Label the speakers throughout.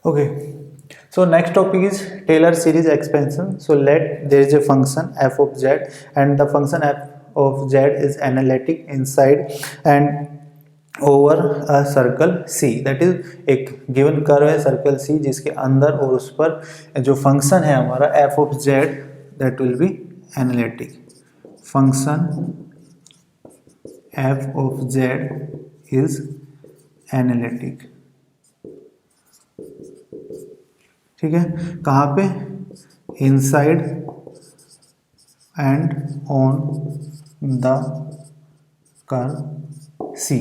Speaker 1: Okay. So next topic is Taylor series expansion. So let there is a function f of z, and the function f of z is analytic inside and over a circle C. That is एक given curve है circle C जिसके अंदर और उस पर जो function है हमारा f of z that will be analytic. Function f of z is analytic. ठीक है, कहाँ पे? Inside and on the curve C.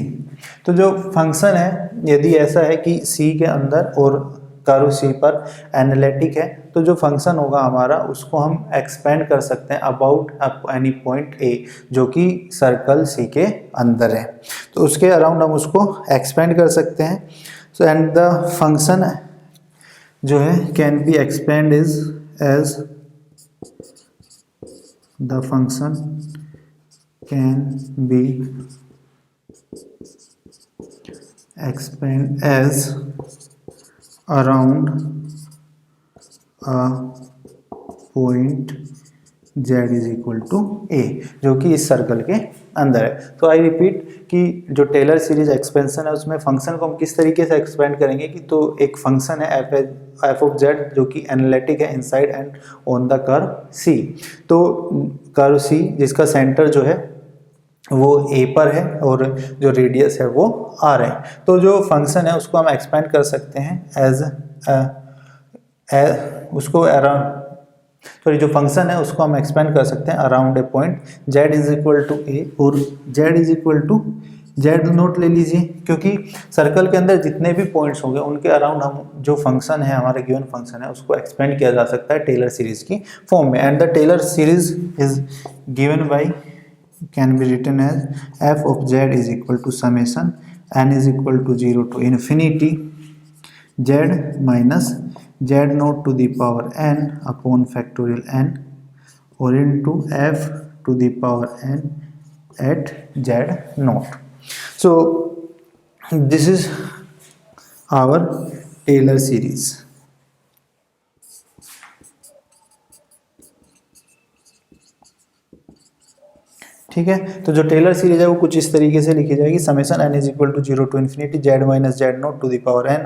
Speaker 1: तो जो फंक्शन है यदि ऐसा है कि C के अंदर और कर्व C पर एनालिटिक है तो जो फंक्शन होगा हमारा उसको हम एक्सपेंड कर सकते हैं अबाउट एनी पॉइंट A जो कि सर्कल C के अंदर है. तो उसके अराउंड हम उसको एक्सपेंड कर सकते हैं. सो एंड द फंक्शन जो है can be expand is as the function can be expand as around a point z is equal to a जो कि इस सर्कल के अंदर है. तो आई रिपीट कि जो टेलर सीरीज एक्सपेंशन है उसमें फंक्शन को हम किस तरीके से एक्सपेंड करेंगे कि तो एक फंक्शन है f of z जो कि एनालिटिक है inside and on the curve C. तो कर्व C जिसका सेंटर जो है वो A पर है और जो रेडियस है वो R है. तो जो फंक्शन है उसको हम एक्सपेंड कर सकते हैं एज उसको अराउंड जो फंक्शन है उसको हम एक्सपेंड कर सकते हैं around a point z is equal to A और z is equal to z not ले लीजिए क्योंकि सर्कल के अंदर जितने भी पॉइंट्स होंगे उनके अराउंड हम जो फंक्शन है हमारा गिवन फंक्शन है उसको एक्सपेंड किया जा सकता है टेलर सीरीज की फॉर्म में. And the Taylor series is given by can be written as f of z is equal to summation n is equal to 0 to infinity z minus z naught to the power n upon factorial n or into f to the power n at z naught. So this is our Taylor series. ठीक है, तो जो Taylor series है वो कुछ इस तरीके से लिखी जाएगी summation n is equal to 0 to infinity z minus z not to the power n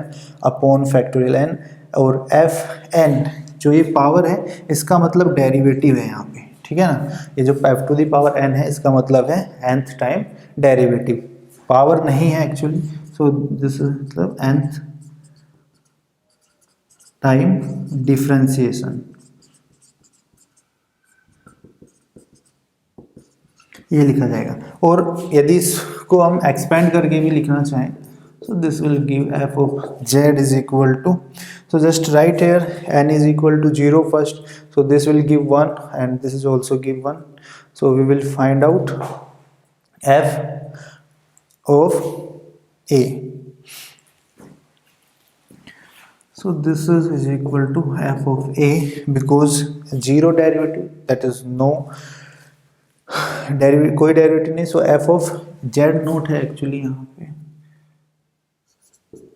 Speaker 1: upon factorial n और f n जो ये पावर है इसका मतलब डेरिवेटिव है यहाँ पे. ठीक है ना, ये जो f to the power n है इसका मतलब है nth टाइम डेरिवेटिव, पावर नहीं है एक्चुअली. सो दिस मतलब nth टाइम डिफरेंशिएशन ये लिखा जाएगा. और यदि इसको हम एक्सपेंड करके भी लिखना चाहें तो this will give f of z is equal to, so just write here n is equal to 0 first, so this will give 1 and this is also give 1. So we will find out f of a. So this is equal to f of a because zero derivative, that is no कोई derivative नहीं. So F of Z naught है actually यहाँ पे.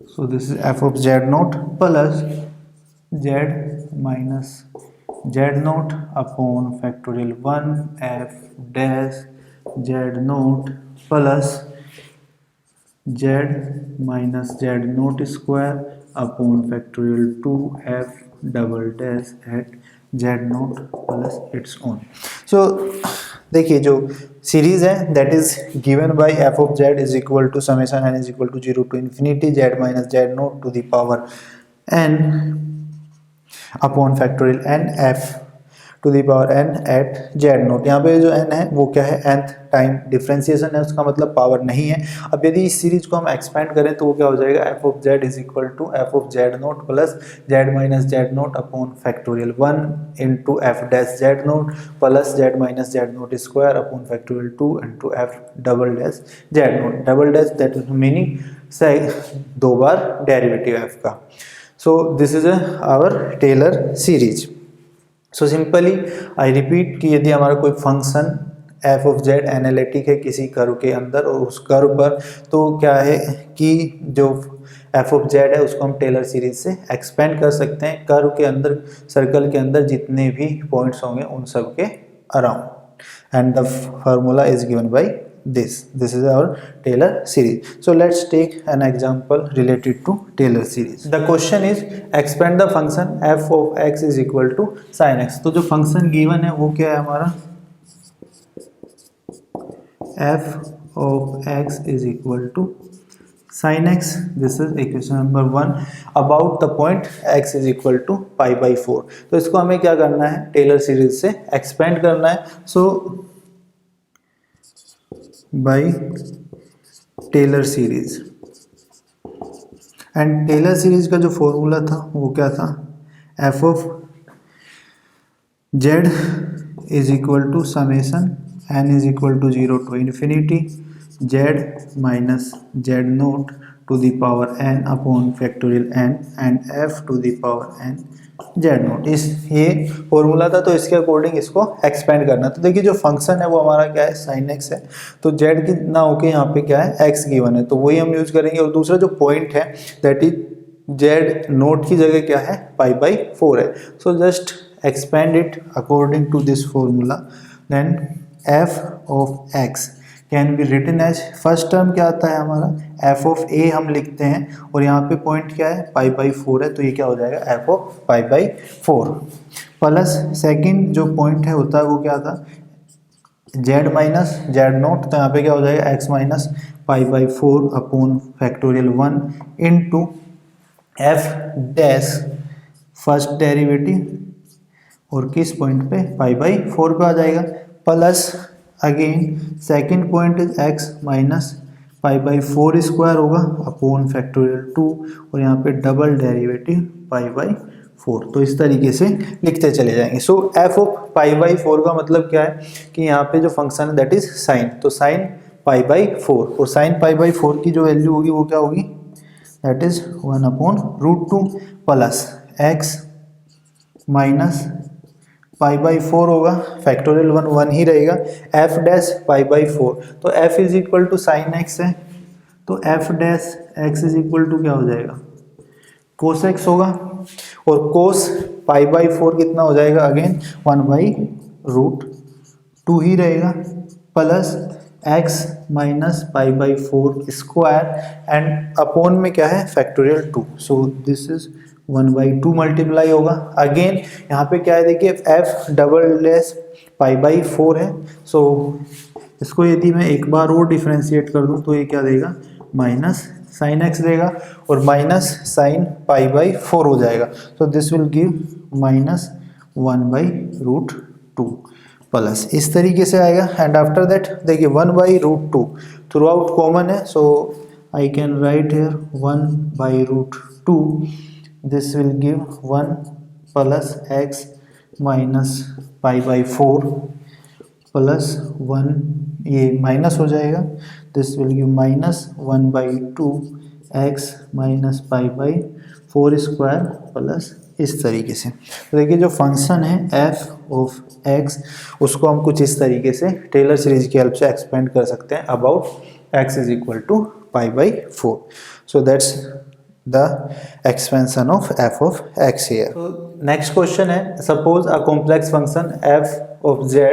Speaker 1: So this is F of Z note plus Z minus Z note upon factorial 1 F dash Z note plus Z minus Z note square upon factorial 2 F double dash at Z note plus its own. So देखिए जो series है that is given by F of Z is equal to summation N is equal to 0 to infinity z minus Z not to the power n upon factorial n f to the power n at Z not. यहाँ पे जो N है वो क्या है nth time differentiation है, उसका मतलब पावर नहीं है. अब यदि इस सीरीज को हम एक्सपेंड करें तो वो क्या हो जाएगा f of Z is equal to f of Z note plus Z minus Z note upon factorial 1 into f dash Z note plus Z minus Z note square upon factorial 2 into f double dash Z not. Double dash that is meaning से 2 बार derivative f का. So this is our Taylor series. So simply I repeat कि यदि हमारा कोई function F of Z analytic है किसी curve के अंदर और उस कर्व पर, तो क्या है कि जो एफ ऑफ जेड है उसको हम टेलर सीरीज से एक्सपेंड कर सकते हैं कर्व के अंदर, सर्कल के अंदर जितने भी पॉइंट्स होंगे उन सब के around, and the formula is given bye this is our Taylor series. So let's take an example related to Taylor series. The question is expand the function f of x is equal to sin x. तो जो function given है वो क्या है हमारा, f of x is equal to sin x. This is equation number 1 about the point x is equal to pi by 4. तो इसको हमें क्या करना है, टेलर सीरीज से एक्सपेंड करना है. So by Taylor series, and Taylor series का जो फॉर्मूला था वो क्या था, f of Z is equal to summation N is equal to 0 to infinity z minus Z not to the power n upon factorial n and f to the power n z not. इस ये formula था, तो इसके according इसको expand करना. तो देखिए जो फंक्शन है वो हमारा क्या है, साइन एक्स है. तो जेड की ना होके यहाँ पे क्या है, एक्स गिवन है, तो वही हम यूज करेंगे. और दूसरा जो पॉइंट है दैट इज जेड नोट की जगह क्या है, पाई बाई 4 है. So just expand it according to this formula. Then f of x can be written as, first term क्या आता है हमारा, एफ ऑफ ए हम लिखते हैं, और यहाँ पे पॉइंट क्या है, पाई बाई 4 है, तो ये क्या हो जाएगा, f of pi by 4 plus second जो पॉइंट है होता है वो क्या था, जेड माइनस जेड नोट, तो यहाँ पे क्या हो जाएगा, x minus pi by 4 upon factorial 1 into F dash first derivative और किस पॉइंट पे, पाई बाई 4 पे आ जाएगा, plus again second point is x minus pi by 4 square होगा अपॉन फैक्टोरियल 2 और यहाँ पे डबल डेरिवेटिव पाई बाई 4. तो इस तरीके से लिखते चले जाएंगे. सो एफ ऑफ पाई बाई 4 का मतलब क्या है कि यहाँ पे जो फंक्शन है दैट इज साइन, तो साइन पाई बाई 4, और साइन पाई बाई 4 की जो वैल्यू होगी वो क्या होगी, that is 1 upon root 2 plus x minus pi by 4 होगा, फैक्टोरियल 1 ही रहेगा, एफ डैश पाई बाई 4. तो f is equal to sine x है, तो f dash x is equal to क्या हो जाएगा, कोस एक्स होगा, और कोस पाई बाई 4 कितना हो जाएगा, अगेन 1 बाई रूट 2 ही रहेगा, plus x minus pi by 4 square and upon में क्या है, factorial 2. So this is 1 by 2 multiply होगा. अगेन यहाँ पे क्या है, देखिए F double dash pi by 4 है. सो इसको यदि मैं एक बार और डिफ्रेंशिएट कर दूँ तो ये क्या देगा, माइनस साइन एक्स देगा और माइनस साइन पाई बाई 4 हो जाएगा. So this will give minus 1 by root 2 plus इस तरीके से आएगा. एंड आफ्टर दैट देखिए 1 by root 2 throughout common है, so I can write here 1 by root 2. This will give 1 plus x minus pi by 4 plus 1, ये minus हो जाएगा, this will give minus 1 by 2 x minus pi by 4 square plus इस तरीके से. तो देखिए जो फंक्शन है f of x उसको हम कुछ इस तरीके से टेलर सीरीज की हेल्प से एक्सपेंड कर सकते हैं about x is equal to pi by 4. So that's the expansion of f of x here. So next question है, suppose a complex function f of z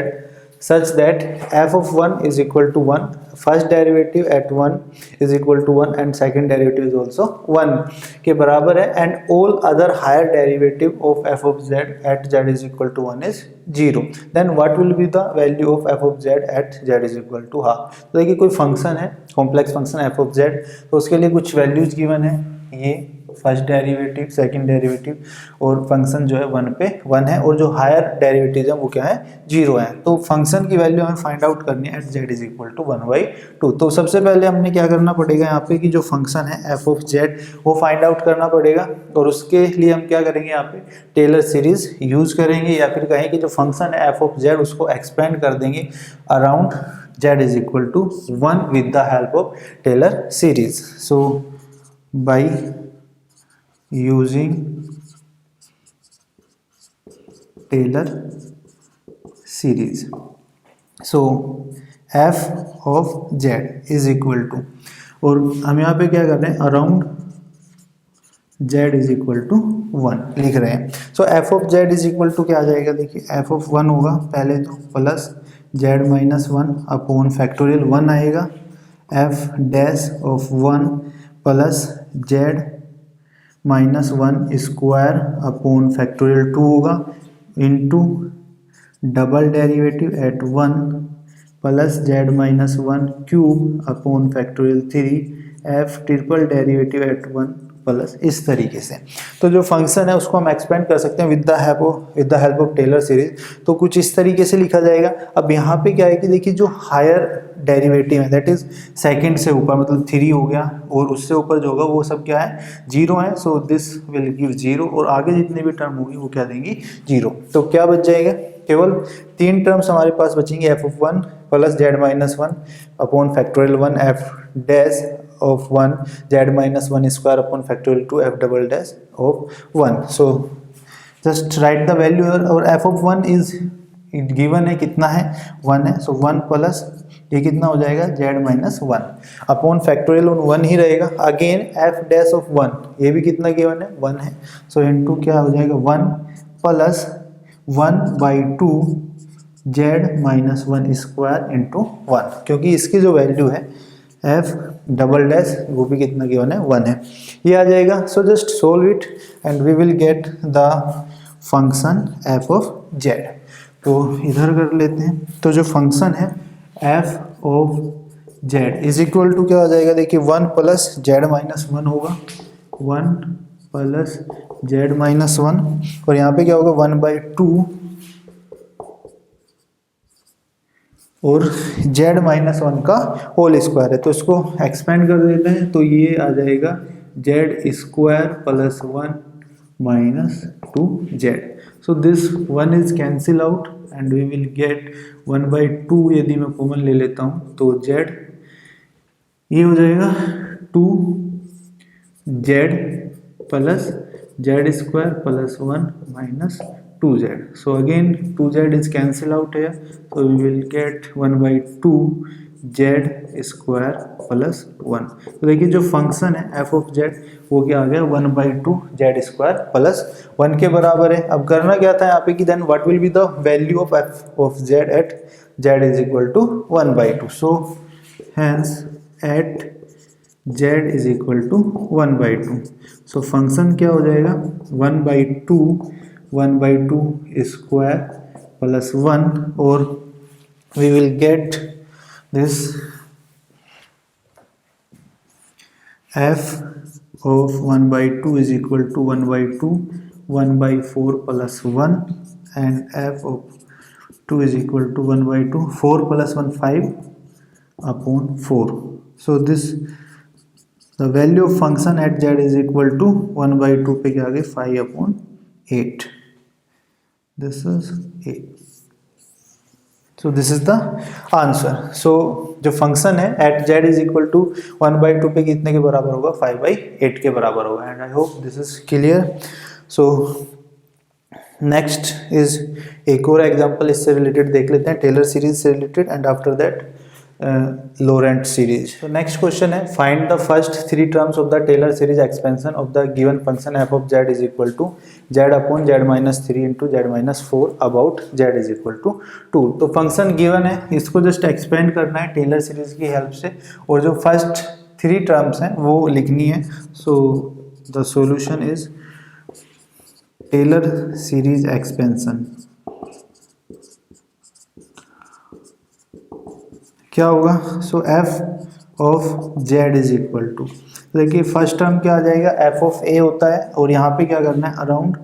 Speaker 1: such that f of 1 is equal to 1, first derivative at 1 is equal to 1 and second derivative is also 1 के बराबर है, and all other higher derivative of f of z at z is equal to 1 is 0. Then what will be the value of f of z at z is equal to half. तो देखिए कोई function है, complex function f of z, तो उसके लिए कुछ values given है, ये फर्स्ट डेरिवेटिव, सेकंड डेरिवेटिव, और फंक्शन जो है 1 पे 1 है, और जो हायर डेरिवेटिव है वो क्या है, 0 है. तो फंक्शन की वैल्यू हमें फाइंड आउट करनी है at z is equal to 1 by 2. तो सबसे पहले हमने क्या करना पड़ेगा यहाँ पे कि जो फंक्शन है f ऑफ z वो फाइंड आउट करना पड़ेगा, और उसके लिए हम क्या करेंगे, यहाँ पे टेलर सीरीज यूज करेंगे, या फिर कहें कि जो फंक्शन है f ऑफ z उसको एक्सपेंड कर देंगे around z is equal to 1 with the help of Taylor series. So by using Taylor series, so f of z is equal to, और हम यहाँ पे क्या कर रहे हैं, around z is equal to 1 लिख रहे हैं। So F of z is equal to क्या आ जाएगा, देखिए एफ ऑफ 1 होगा पहले तो plus z minus 1 upon factorial 1 आएगा, F dash of 1 plus z minus 1 square upon factorial 2 होगा into double derivative eight 1 plus z minus 1 cube upon factorial 3 F triple derivative eight 1 plus इस तरीके से। तो जो फंक्शन है उसको हम एक्सपेंड कर सकते हैं with the help of Taylor series. तो कुछ इस तरीके से लिखा जाएगा। अब यहाँ पे क्या है कि देखिए जो हायर डेरिवेटिव है दैट इज सेकंड से ऊपर मतलब 3 हो गया और उससे ऊपर जो होगा वो सब क्या है 0 है। सो दिस विल गिव 0 और आगे जितनी भी टर्म होगी वो क्या देंगी 0। तो क्या बच जाएगा, केवल 3 टर्म्स हमारे पास बचेंगे, F of 1 plus z minus 1 upon factorial 1 F dash of 1 z minus 1 square upon factorial 2 F double dash of 1। So just right the value और एफ ऑफ 1 इज गिवन है कितना है 1 है। सो 1 प्लस ये कितना हो जाएगा z माइनस 1 अपॉन फैक्टोरियल 1 ही रहेगा। अगेन एफ डैश ऑफ 1 ये भी कितना गिवन है 1 है। सो इनटू क्या हो जाएगा 1 plus 1/2 z minus 1 square into 1, क्योंकि इसकी जो वैल्यू है एफ डबल डैश वो भी कितना गिवन है 1 है, ये आ जाएगा। So just solve it and we will get the function F of z। तो इधर कर लेते हैं। तो जो फंक्शन है f of z is equal to क्या हो जाएगा, देखिए 1 प्लस z माइनस 1 होगा 1 प्लस z माइनस 1 और यहाँ पे क्या होगा 1/2 और z माइनस 1 का होल स्क्वायर है। तो इसको एक्सपेंड कर देते हैं तो ये आ जाएगा z square plus 1 minus 2z। So this 1 is cancel out and we will get 1/2 यदि मैं कॉमन ले लेता हूँ तो z ये हो जाएगा 2z plus z square plus 1 minus 2z। So again 2z is cancel out here, so we will get 1/2 z square plus 1। तो देखिए जो फंक्शन है f of z वो क्या आ गया 1/2 z square plus 1 के बराबर है। अब करना क्या था यहाँ पे कि then what will be the value of f of z at z is equal to 1/2। So hence at z is equal to 1/2। So function क्या हो जाएगा 1/2 स्क्वायर प्लस 1 और we will get this f of 1/2 is equal to 1/2 1/4 plus 1 and f of 2 is equal to 1/2 4 plus 1 5 upon 4। So this the value of function at z is equal to 1/2 पे क्या आ गया 5/8। This is 8। So this is the answer। So जो function है at z is equal to 1/2 पे कितने के बराबर होगा 5/8 के बराबर होगा। And I hope this is clear. So next is एक और एग्जांपल इससे रिलेटेड देख लेते हैं, टेलर सीरीज से related and after that Laurent series. तो नेक्स्ट क्वेश्चन है find the first 3 terms of the Taylor series expansion of the given function F of z is equal to z upon z minus 3 into z minus 4 about z is equal to 2। तो function given है, इसको just expand करना है Taylor series की help से और जो first 3 terms हैं वो लिखनी है। So the solution is Taylor series expansion. क्या होगा, so F of Z is equal to, देखिए फर्स्ट टर्म क्या आ जाएगा एफ ऑफ ए होता है और यहाँ पे क्या करना है around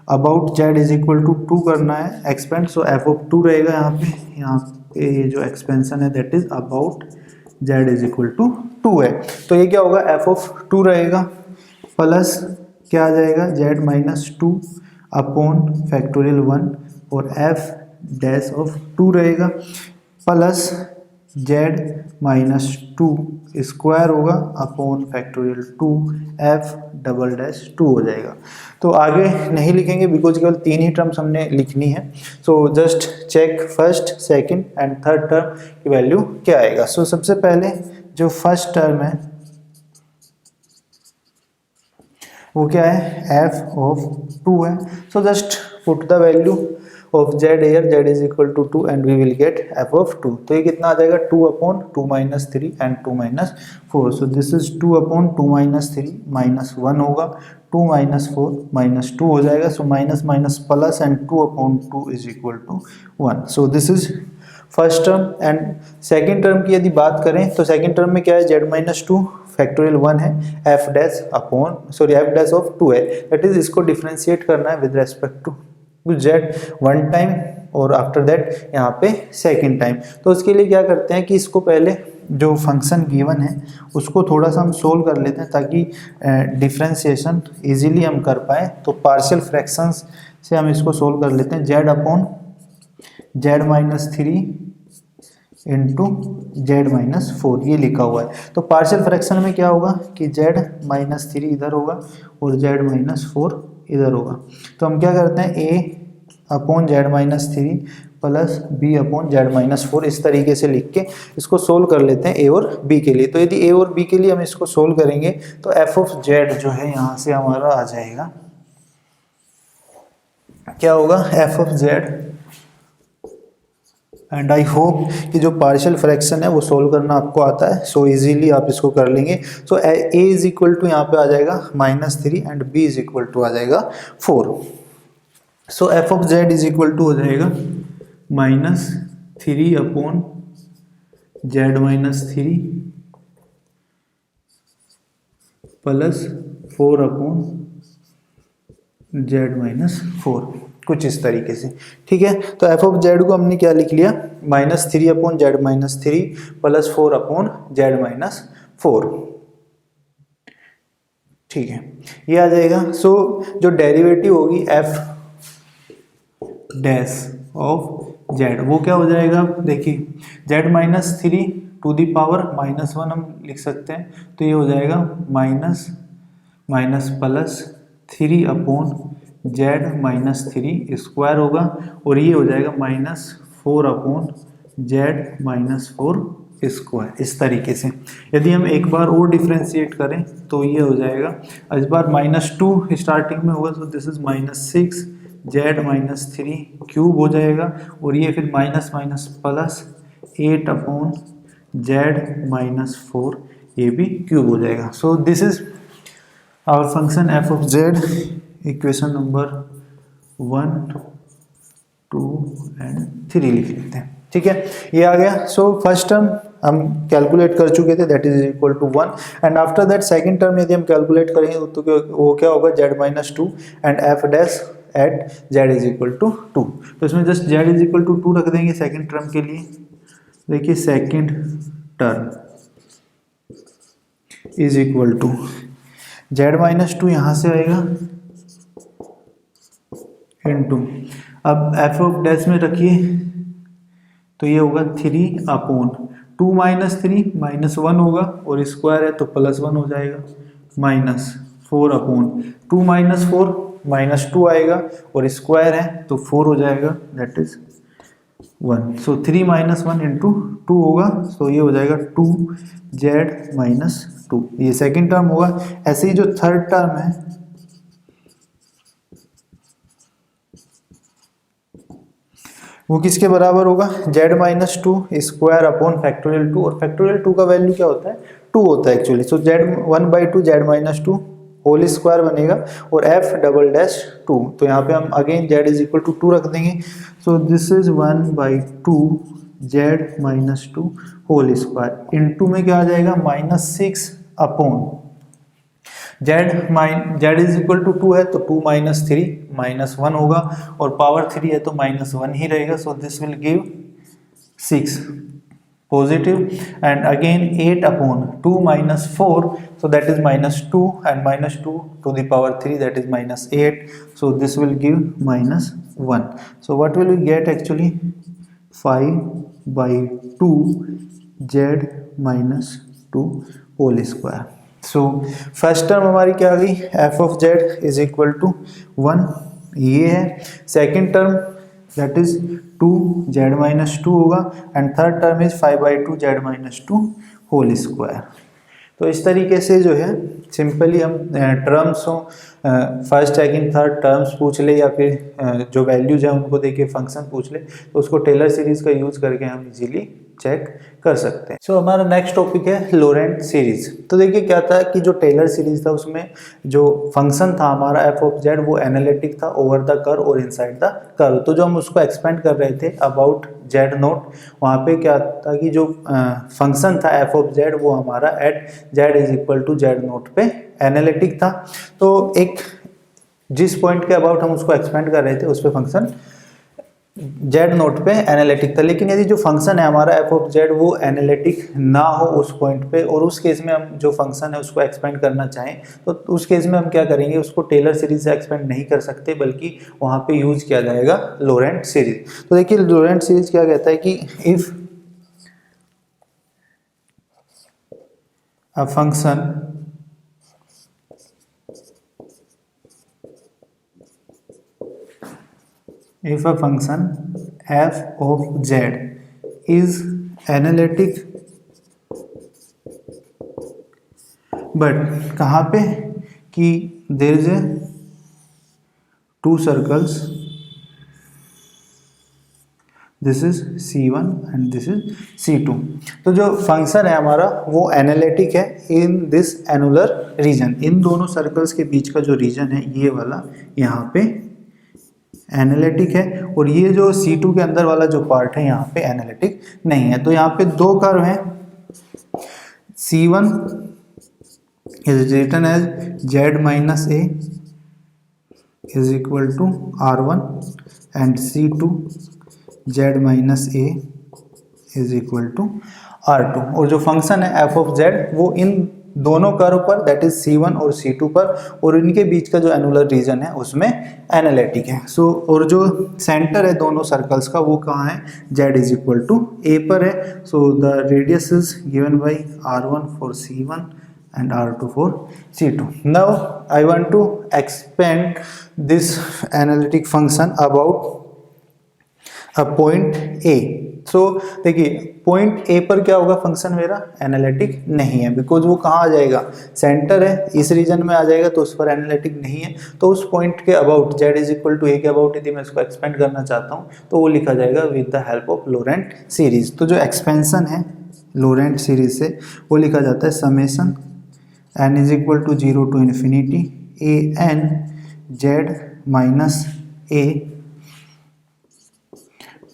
Speaker 1: about Z is equal to 2 करना है एक्सपेंड। सो एफ ऑफ 2 रहेगा यहाँ पे ये जो एक्सपेंशन है that is about Z is equal to 2 है। तो ये क्या होगा एफ ऑफ 2 रहेगा प्लस क्या आ जाएगा जेड माइनस 2 अपॉन फैक्टोरियल 1 और एफ डैश ऑफ 2 रहेगा प्लस z माइनस 2 स्क्वायर होगा upon factorial 2 f double dash 2 हो जाएगा। तो आगे नहीं लिखेंगे बिकॉज केवल 3 ही टर्म्स हमने लिखनी है। So just check first second and third term की वैल्यू क्या आएगा। सो सबसे पहले जो फर्स्ट टर्म है वो क्या है, f ऑफ 2 है। So just put the value of z here, z is equal to 2 and we will get f of 2। तो ये कितना आ जाएगा, 2 upon 2 minus 3 and 2 minus 4। so this is 2 upon 2 minus 3 minus 1 होगा, 2 minus 4 minus 2 हो जाएगा। so minus minus plus and 2 upon 2 is equal to 1। so this is first term. And second term की यदि बात करें तो सेकेंड टर्म में क्या है, z माइनस 2 फैक्टोरियल 1 है, f dash upon sorry f dash of 2 है, दैट इज इसको डिफरेंशिएट करना है with respect to z one time और आफ्टर दैट यहाँ पे सेकेंड टाइम। तो उसके लिए क्या करते हैं कि इसको पहले जो फंक्शन गिवन है उसको थोड़ा सा हम सोल्व कर लेते हैं ताकि डिफरेंशिएशन इजीली हम कर पाए। तो पार्शियल फ्रैक्शंस से हम इसको सोल्व कर लेते हैं, z upon z minus 3 into Z minus 4 ये लिखा हुआ है। तो पार्शियल फ्रैक्शन में क्या होगा कि z माइनस 3 इधर होगा और z माइनस 4 इधर होगा। तो हम क्या करते हैं, a upon Z minus 3 plus b upon Z minus 4 इस तरीके से लिख के इसको सोल्व कर लेते हैं a और b के लिए। तो यदि a और b के लिए हम इसको सोल्व करेंगे तो f ऑफ z जो है यहाँ से हमारा आ जाएगा, क्या होगा, f of z। And I hope कि जो पार्शियल फ्रैक्शन है वो सोल्व करना आपको आता है, सो इजीली आप इसको कर लेंगे। So a is equal to यहाँ पे आ जाएगा -3 and b is equal to आ जाएगा 4। So f of z is equal to हो जाएगा -3 upon z minus 3 plus 4 upon z minus 4, कुछ इस तरीके से। ठीक है, तो f ऑफ z को हमने क्या लिख लिया, -3 upon z minus 3 plus 4 upon z minus 4। ठीक है, ये आ जाएगा। सो जो डेरिवेटिव होगी f डैश ऑफ z वो क्या हो जाएगा, देखिए z minus 3 to the power -1 हम लिख सकते हैं, तो ये हो जाएगा minus minus plus 3 upon z minus 3 square होगा और ये हो जाएगा -4 अपॉन z माइनस 4 स्क्वायर, इस तरीके से। यदि हम एक बार और डिफ्रेंशिएट करें तो ये हो जाएगा, इस बार -2 स्टार्टिंग में होगा, तो this is -6 z minus 3 cube हो जाएगा और ये फिर minus minus plus 8 upon z minus 4 ये भी क्यूब हो जाएगा। So this is our function f of z। Equation number 1, 2 and 3 लिख लेते हैं। ठीक है, ये आ गया। सो फर्स्ट टर्म हम कैलकुलेट कर चुके थे, that is equal to 1 and after that second term यदि हम कैलकुलेट करेंगे तो वो क्या होगा, z minus 2 and f dash at z is equal to 2। तो इसमें just z is equal to 2 रख देंगे सेकंड टर्म के लिए। देखिए second term is equal to z minus 2 यहाँ से आएगा इनटू, अब f ऑफ डैश में रखिए तो ये होगा 3 अपॉन 2 माइनस 3 -1 होगा और स्क्वायर है तो +1 हो जाएगा, -4 अपॉन 2 माइनस 4 -2 आएगा और स्क्वायर है तो 4 हो जाएगा, that is 1। So 3 minus 1 into 2 होगा, सो ये हो जाएगा 2z माइनस 2, ये सेकेंड टर्म होगा। ऐसे ही जो थर्ड टर्म है वो किसके बराबर होगा, z minus 2 square upon factorial 2, और फैक्टोरियल 2 का वैल्यू क्या होता है, 2 होता है actually. So z 1/2 z minus 2 whole square बनेगा और f डबल डैश 2, तो यहाँ पे हम again z is equal to 2 रख देंगे। So this is 1/2 z minus 2 whole square into में क्या आ जाएगा, -6 upon z is equal to 2 है तो 2 माइनस 3 -1 होगा और पावर 3 है तो -1 ही रहेगा। सो this will give 6 positive and again 8 upon 2 minus 4, so that is -2 and -2 to the power 3, that is -8, so this will give -1. So what will we get actually, 5/2 z minus 2 whole square. So first term हमारी क्या आ गई, f of z is equal to 1, ये है। Second term that is 2z minus 2 होगा and third term is 5/2 z minus 2 whole square. तो इस तरीके से जो है सिंपली हम टर्म्स हो, फर्स्ट सेकंड थर्ड टर्म्स पूछ ले या फिर जो वैल्यूज है उनको देके फंक्शन पूछ ले, तो उसको टेलर सीरीज का यूज करके हम इजीली चेक कर सकते हैं। सो हमारा नेक्स्ट टॉपिक है लोरेंट सीरीज। तो देखिए क्या था कि जो टेलर सीरीज था उसमें जो फंक्शन था हमारा एफ ऑफ जेड वो एनालिटिक था ओवर द कर्व और इनसाइड द कर्व। तो जो हम उसको एक्सपेंड कर रहे थे अबाउट जेड नोट, वहाँ पे क्या था कि जो फंक्शन था एफ ऑफ जेड वो हमारा at z is equal to z not पे एनालिटिक था। तो एक जिस पॉइंट के अबाउट हम उसको एक्सपेंड कर रहे थे उस पे फंक्शन जेड नोट पे एनालिटिक था। लेकिन यदि जो फंक्शन है हमारा एफ ऑफ जेड वो एनालिटिक ना हो उस पॉइंट पे और उस केस में हम जो फंक्शन है उसको एक्सपेंड करना चाहें, तो उस केस में हम क्या करेंगे, उसको टेलर सीरीज से एक्सपेंड नहीं कर सकते बल्कि वहाँ पे यूज किया जाएगा लोरेंट सीरीज। तो देखिए लोरेंट सीरीज क्या कहता है कि if a function if a function f of z is analytic but कहाँ पे कि there is a two circles, this is C1 and this is C2। तो जो फंक्शन है हमारा वो एनालिटिक है इन दिस एनुलर रीजन, इन दोनों सर्कल्स के बीच का जो रीजन है ये वाला यहाँ पे एनालिटिक है, और ये जो C2 के अंदर वाला जो पार्ट है यहाँ पे एनालिटिक नहीं है। तो यहाँ पे दो कर्व हैं, C1 is written as z minus a is equal to r1 and C2 z minus a is equal to r2। और जो फंक्शन है f of z वो इन दोनों कर्व पर दैट इज C1 और C2 पर और इनके बीच का जो एनुलर रीजन है उसमें एनालिटिक है। सो और जो सेंटर है दोनों सर्कल्स का वो कहाँ है, z is equal to a पर है। So the radius is given by r1 for C1 and r2 for C2। now I want to expand this analytic function about a point a। सो देखिए point A पर क्या होगा, function मेरा analytic नहीं है because वो कहाँ आ जाएगा, सेंटर है इस रीजन में आ जाएगा, तो उस पर एनालिटिक नहीं है। तो उस पॉइंट के about Z is equal to A के अबाउट यदि मैं इसको एक्सपेंड करना चाहता हूँ तो वो लिखा जाएगा with the help of Laurent series. तो जो एक्सपेंशन है लोरेंट सीरीज से वो लिखा जाता है summation N is equal to 0 to infinity a n z minus a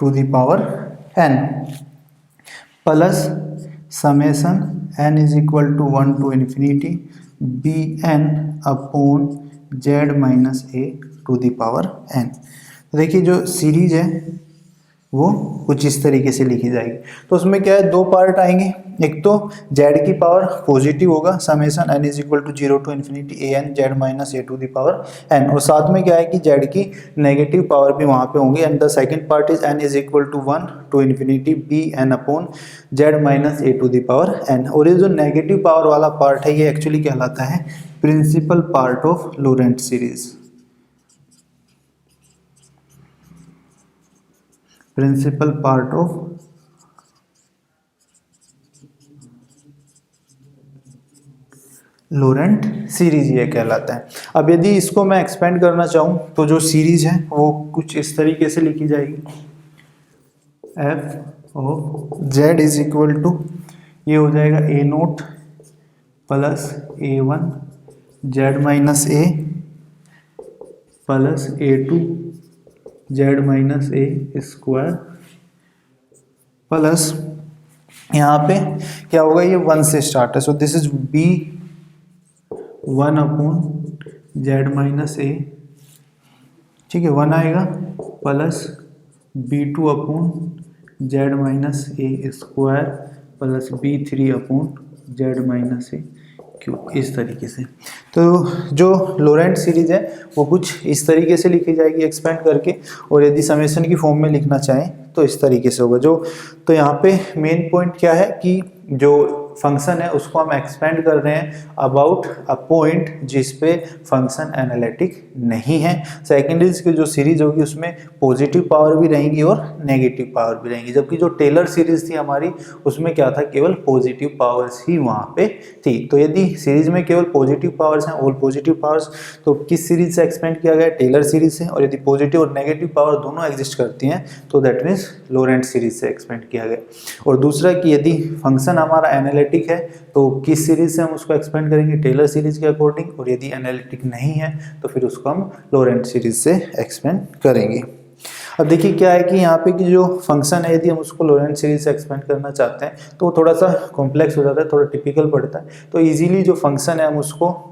Speaker 1: to the power n plus summation n is equal to 1 to infinity b n upon Z minus a to the power n। तो देखिए जो series है वो कुछ इस तरीके से लिखी जाएगी। तो उसमें क्या है, दो पार्ट आएंगे, एक तो z की पावर पॉजिटिव होगा summation n is equal to 0 to infinity a n z minus a to the power n, और साथ में क्या है कि z की नेगेटिव पावर भी वहाँ पे होंगी। And the second part is n is equal to 1 to infinity b n upon Z minus a to the power n। और ये जो नेगेटिव पावर वाला पार्ट है ये एक्चुअली कहलाता है principal part of Laurent series. Principal part of Laurent series ये कहलाता है। अब यदि इसको मैं एक्सपेंड करना चाहूँ तो जो सीरीज है वो कुछ इस तरीके से लिखी जाएगी, F of Z is equal to ये हो जाएगा A naught plus A one Z minus A plus A two Z minus A square plus यहाँ पे क्या होगा, ये 1 से स्टार्ट है। So this is B 1 upon Z minus A, ठीक है 1 आएगा, plus b2 upon Z minus A square plus b3 upon Z minus A cube, इस तरीके से। तो जो लोरेंट सीरीज है वो कुछ इस तरीके से लिखी जाएगी एक्सपेंड करके, और यदि समेशन की फॉर्म में लिखना चाहें तो इस तरीके से होगा। जो तो यहाँ पे मेन पॉइंट क्या है कि जो फंक्शन है उसको हम एक्सपेंड कर रहे हैं अबाउट अ पॉइंट जिस पे फंक्शन एनालिटिक नहीं है। सेकेंडरीज की जो सीरीज होगी उसमें पॉजिटिव पावर भी रहेंगी और नेगेटिव पावर भी रहेंगी, जबकि जो टेलर सीरीज थी हमारी उसमें क्या था, केवल पॉजिटिव पावर्स ही वहाँ पे थी। तो यदि सीरीज में केवल पॉजिटिव पावर्स हैं, ऑल पॉजिटिव पावर्स, तो किस सीरीज से एक्सपेंड किया गया, टेलर सीरीज से। और यदि पॉजिटिव और नेगेटिव पावर दोनों एग्जिस्ट करती हैं तो दैट मीन्स लोरेंट्ज सीरीज से एक्सपेंड किया गया। और दूसरा कि यदि फंक्शन हमारा एनालिटिक है तो किस सीरीज से हम उसको एक्सपेंड करेंगे, टेलर सीरीज के अकॉर्डिंग। और यदि एनालिटिक नहीं है तो फिर उसको हम लोरेंट्ज सीरीज से एक्सपेंड करेंगे। अब देखिए क्या है कि यहाँ पे कि जो फंक्शन है यदि हम उसको लोरेंट्ज सीरीज से एक्सपेंड करना चाहते हैं तो वो थोड़ा सा कॉम्प्लेक्स हो जाता है, थोड़ा टिपिकल पड़ता है। तो इजीली जो फंक्शन है हम उसको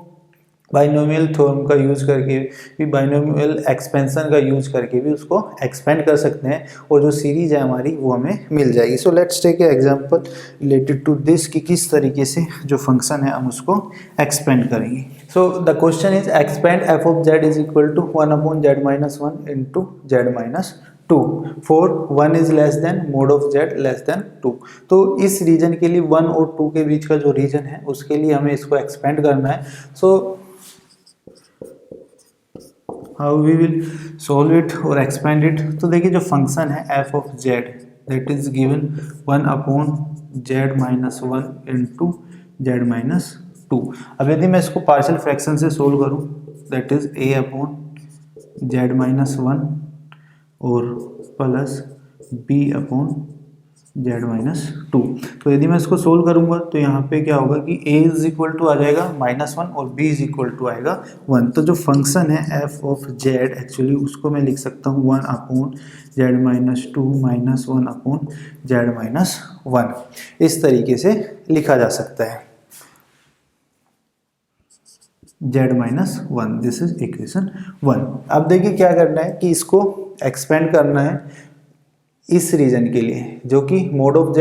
Speaker 1: बाइनोमियल थ्योरम का यूज करके भी, बाइनोमियल एक्सपेंशन का यूज करके भी उसको एक्सपेंड कर सकते हैं और जो सीरीज है हमारी वो हमें मिल जाएगी। So let's take a example related to this कि किस तरीके से जो फंक्शन है हम उसको एक्सपेंड करेंगे। So the question is expand f of Z is equal to 1/z-1 into z-2 for 1 is less than mod of z less than 2। तो इस रीजन के लिए 1 और 2 के बीच का जो रीजन है उसके लिए हमें इसको एक्सपेंड करना है। सो how we will solve it और expand it। तो देखिए जो फंक्शन है f of z that is given 1/z-1 into z-2। अब यदि मैं इसको पार्शियल फ्रैक्शन से सोल्व करूं that is a/z-1 और प्लस b/z-2। तो यदि मैं इसको सोल्व करूंगा तो यहाँ पे क्या होगा कि a इज इक्वल टू आ जाएगा -1 और b इज इक्वल टू आएगा 1। तो जो फंक्शन है f ऑफ z एक्चुअली उसको मैं लिख सकता हूँ 1/z-2 -1/z-1 इस तरीके से लिखा जा सकता है z-1। This is equation 1। अब देखिए क्या करना है कि इसको एक्सपेंड करना है इस रीजन के लिए जो कि mode of z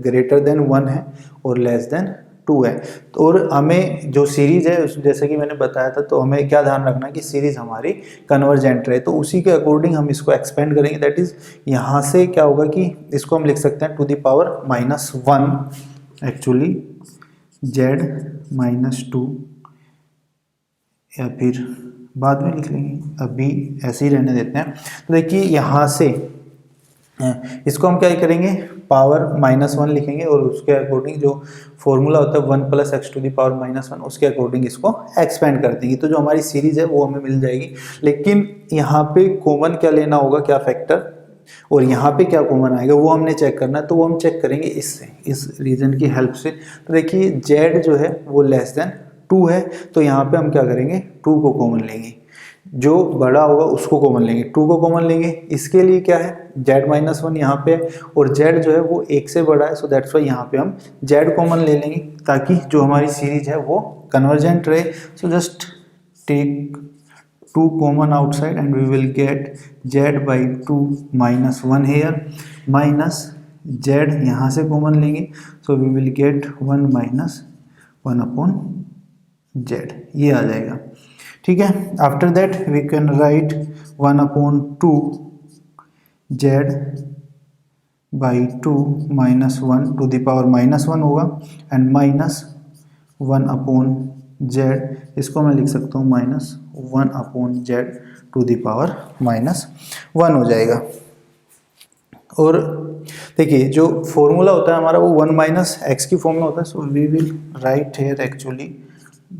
Speaker 1: greater than 1 है और लेस देन 2 है। तो और हमें जो सीरीज है जैसे कि मैंने बताया था, तो हमें क्या ध्यान रखना है कि सीरीज हमारी कन्वर्जेंट रहे, तो उसी के अकॉर्डिंग हम इसको एक्सपेंड करेंगे। दैट इज यहाँ से क्या होगा कि इसको हम लिख सकते हैं to the power -1 actually z-2, या फिर बाद में लिख लेंगे, अभी ऐसे ही रहने देते हैं। तो देखिए यहाँ से इसको हम क्या करेंगे, पावर -1 लिखेंगे और उसके अकॉर्डिंग जो फॉर्मूला होता है 1 + x टू द पावर -1 उसके अकॉर्डिंग इसको एक्सपेंड कर देंगे। तो जो हमारी सीरीज है वो हमें मिल जाएगी। लेकिन यहाँ पे कॉमन क्या लेना होगा, क्या फैक्टर, और यहाँ पे क्या कॉमन आएगा वो हमने चेक करना है। तो वो हम चेक करेंगे इससे, इस रीजन की हेल्प से। तो देखिए z जो है वो लेस देन 2 है, तो यहाँ पे हम क्या करेंगे 2 को कॉमन लेंगे, जो बड़ा होगा उसको कॉमन लेंगे, 2 को कॉमन लेंगे। इसके लिए क्या है z-1 यहाँ पे और z जो है वो 1 से बड़ा है, सो दैट्स वाई यहाँ पे हम z कॉमन ले लेंगे ताकि जो हमारी सीरीज है वो कन्वर्जेंट रहे। So just take 2 common outside and we will get z/2 -1 here minus z यहाँ से कॉमन लेंगे, सो वी विल गेट 1 - 1/z, ये आ जाएगा। ठीक है, after that we can write 1/2 z/2 -1 to the power -1 होगा एंड -1/z, इसको मैं लिख सकता हूँ -1/z टू द पावर -1 हो जाएगा। और देखिए जो फॉर्मूला होता है हमारा वो 1 - x की फॉर्म में होता है। So we will write here actually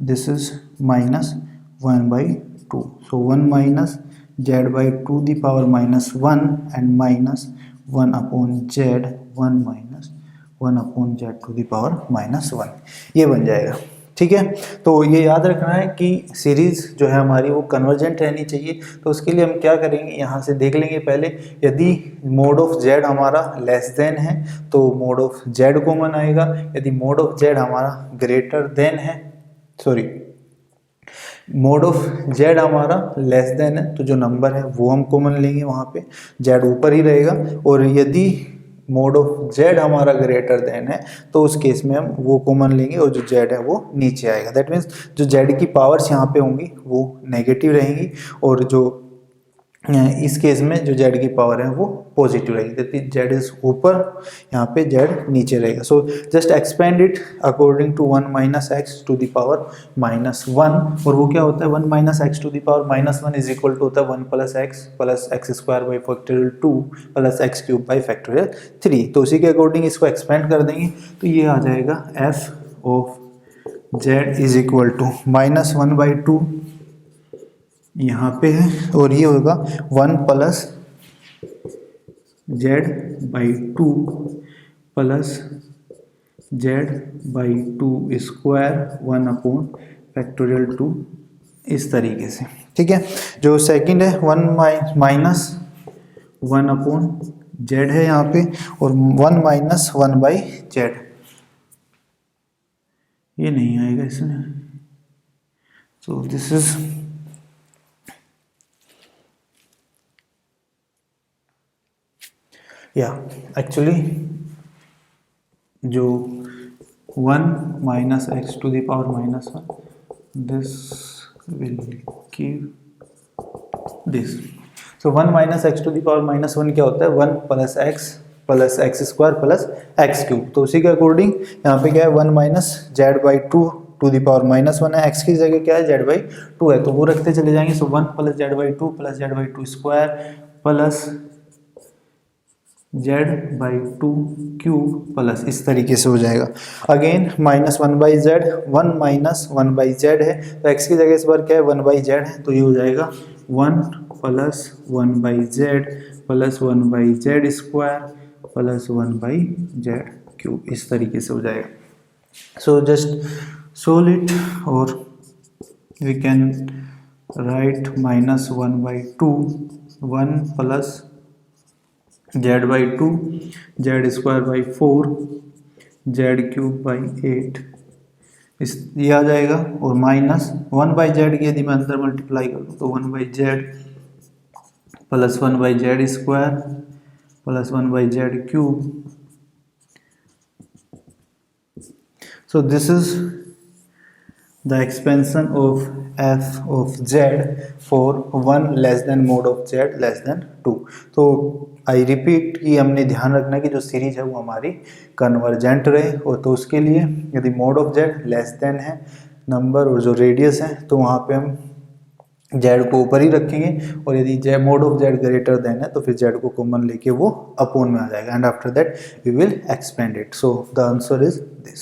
Speaker 1: this is -1/2, so 1 - z/2 the power -1 and -1/z 1 - 1/z to the power -1, ये बन जाएगा। ठीक है, तो ये याद रखना है कि सीरीज जो है हमारी वो कन्वर्जेंट रहनी चाहिए। तो उसके लिए हम क्या करेंगे, यहाँ से देख लेंगे पहले, यदि मोड ऑफ z हमारा लेस देन है तो मोड ऑफ z कॉमन आएगा। यदि मोड ऑफ z हमारा ग्रेटर देन है, सॉरी मोड ऑफ z हमारा लेस देन है तो जो नंबर है वो हम कॉमन लेंगे, वहाँ पे z ऊपर ही रहेगा। और यदि मोड ऑफ z हमारा ग्रेटर देन है तो उस केस में हम वो कॉमन लेंगे और जो z है वो नीचे आएगा। दैट मीन्स जो z की पावर्स यहाँ पे होंगी वो नेगेटिव रहेंगी और जो इस केस में जो z की पावर है वो पॉजिटिव रहेगी, z इज ऊपर, यहाँ पे z नीचे रहेगा. So just expand it according to 1 minus x to the power -1, और वो क्या होता है 1 minus x to the power -1 is equal to होता है 1 plus x square by factorial 2 plus x cube by factorial 3. तो उसी के अकॉर्डिंग इसको एक्सपेंड कर देंगे तो ये आ जाएगा f of z is equal to -1/2 यहाँ पे है, और ये होगा 1 plus z/2 plus z/2 square 1 upon factorial 2, इस तरीके से. ठीक है. जो सेकंड है 1 माइनस 1 अपॉन z है यहाँ पे, और 1 माइनस 1/z, ये नहीं आएगा इसमें. सो दिस इज एक्चुअली जो 1 minus x to the power -1, this will give this. So 1 minus x to the power -1 क्या होता है 1 plus x square plus x cube. तो उसी के अकॉर्डिंग यहाँ पे क्या है 1 minus z/2 to the power -1 है, x की जगह क्या है z/2 है, तो वो रखते चले जाएंगे. सो 1 plus z/2 plus z/2 square plus z/2 cube plus, इस तरीके से हो जाएगा. अगेन -1/z, 1 माइनस 1/z है, तो x की जगह इस बार क्या है 1/z है, तो ये हो जाएगा 1 plus 1/z plus 1/z square plus 1/z cube, इस तरीके से हो जाएगा. सो जस्ट सोल्व इट, और we can write -1/2 1 plus z/2 z square by 4 z cube by 8, इस ये आ जाएगा, और माइनस 1/z की यदि मैं अंदर मल्टीप्लाई कर दूँ तो 1/z plus 1/z square plus 1/z cube. So this is the expansion of f of z for 1 less than mod of z less than 2. तो आई रिपीट कि हमने ध्यान रखना कि जो सीरीज है वो हमारी कन्वर्जेंट रहे, और तो उसके लिए यदि mode of z less then है नंबर और जो रेडियस है तो वहाँ पे हम z को ऊपर ही रखेंगे, और यदि z mode of z greater than है तो फिर z को कॉमन लेके वो अपोन में आ जाएगा, and after that we will expand it. So the answer is this.